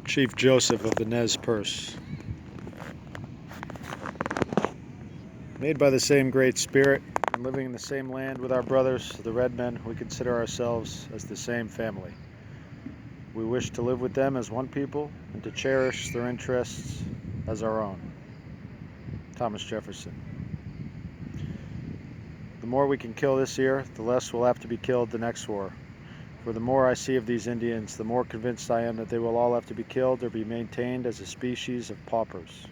Chief Joseph of the Nez Perce. Made by the same Great Spirit and living in the same land with our brothers, the Red Men, we consider ourselves as the same family. We wish to live with them as one people and to cherish their interests as our own. Thomas Jefferson. The more we can kill this year, the less will have to be killed the next war. For the more I see of these Indians, the more convinced I am that they will all have to be killed or be maintained as a species of paupers.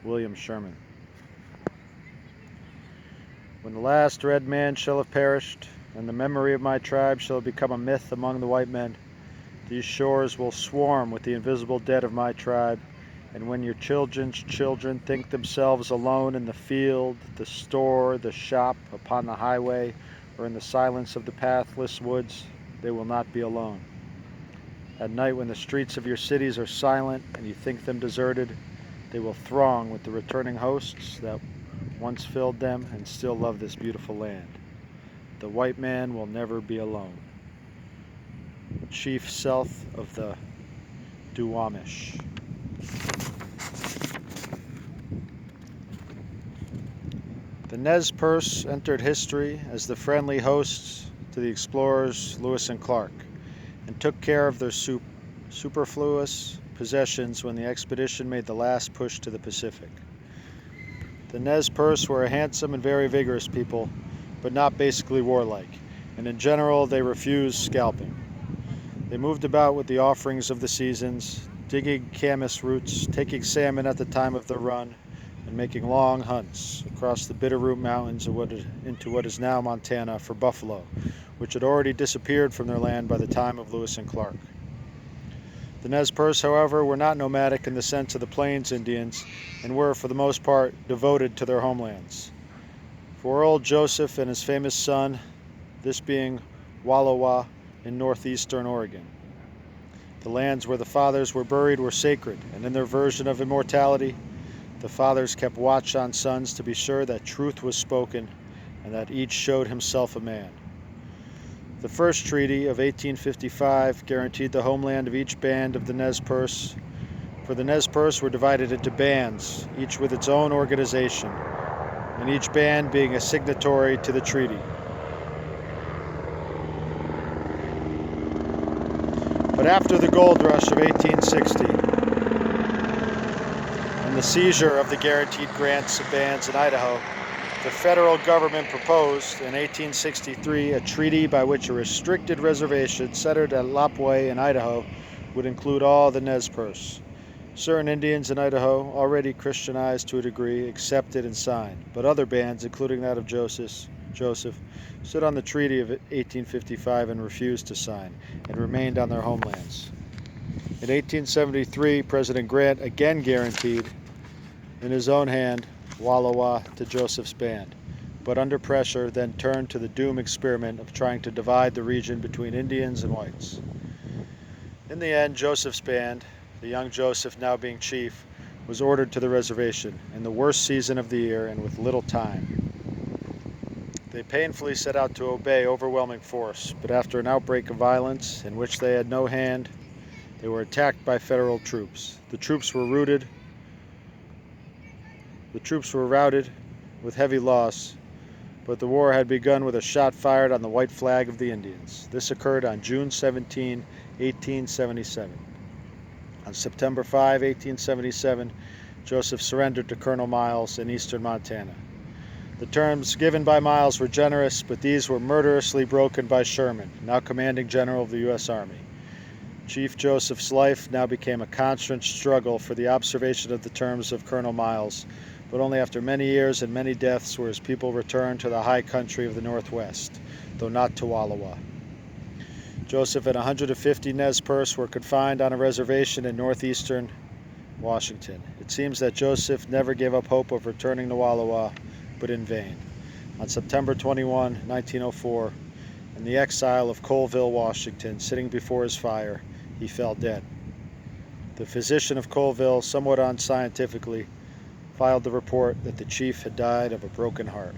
William Sherman. When the last red man shall have perished, and the memory of my tribe shall have become a myth among the white men, these shores will swarm with the invisible dead of my tribe, and when your children's children think themselves alone in the field, the store, the shop, upon the highway, or in the silence of the pathless woods, they will not be alone. At night, when the streets of your cities are silent and you think them deserted, they will throng with the returning hosts that once filled them and still love this beautiful land. The white man will never be alone. Chief south of the Duwamish. The Nez Perce entered history as the friendly hosts to the explorers Lewis and Clark, and took care of their superfluous possessions when the expedition made the last push to the Pacific. The Nez Perce were a handsome and very vigorous people, but not basically warlike, and in general they refused scalping. They moved about with the offerings of the seasons, digging camas roots, taking salmon at the time of the run, and making long hunts across the Bitterroot Mountains into what is now Montana for buffalo, which had already disappeared from their land by the time of Lewis and Clark. The Nez Perce, however, were not nomadic in the sense of the Plains Indians, and were, for the most part, devoted to their homelands. For old Joseph and his famous son, this being Wallowa in northeastern Oregon. The lands where the fathers were buried were sacred, and in their version of immortality, the fathers kept watch on sons to be sure that truth was spoken and that each showed himself a man. The first treaty of 1855 guaranteed the homeland of each band of the Nez Perce, for the Nez Perce were divided into bands, each with its own organization, and each band being a signatory to the treaty. But after the gold rush of 1860, the seizure of the guaranteed grants of bands in Idaho, the federal government proposed in 1863 a treaty by which a restricted reservation centered at Lapwai in Idaho would include all the Nez Perce. Certain Indians in Idaho, already Christianized to a degree, accepted and signed, but other bands, including that of Joseph, stood on the Treaty of 1855 and refused to sign, and remained on their homelands. In 1873, President Grant again guaranteed in his own hand Wallowa to Joseph's band, but under pressure then turned to the doom experiment of trying to divide the region between Indians and whites. In the end, Joseph's band, the young Joseph now being chief, was ordered to the reservation in the worst season of the year and with little time. They painfully set out to obey overwhelming force, but after an outbreak of violence in which they had no hand, they were attacked by federal troops. The troops were routed with heavy loss, but the war had begun with a shot fired on the white flag of the Indians. This occurred on June 17, 1877. On September 5, 1877, Joseph surrendered to Colonel Miles in eastern Montana. The terms given by Miles were generous, but these were murderously broken by Sherman, now commanding general of the U.S. Army. Chief Joseph's life now became a constant struggle for the observation of the terms of Colonel Miles, but only after many years and many deaths were his people returned to the high country of the Northwest, though not to Wallowa. Joseph and 150 Nez Perce were confined on a reservation in northeastern Washington. It seems that Joseph never gave up hope of returning to Wallowa, but in vain. On September 21, 1904, in the exile of Colville, Washington, sitting before his fire, he fell dead. The physician of Colville, somewhat unscientifically, filed the report that the chief had died of a broken heart.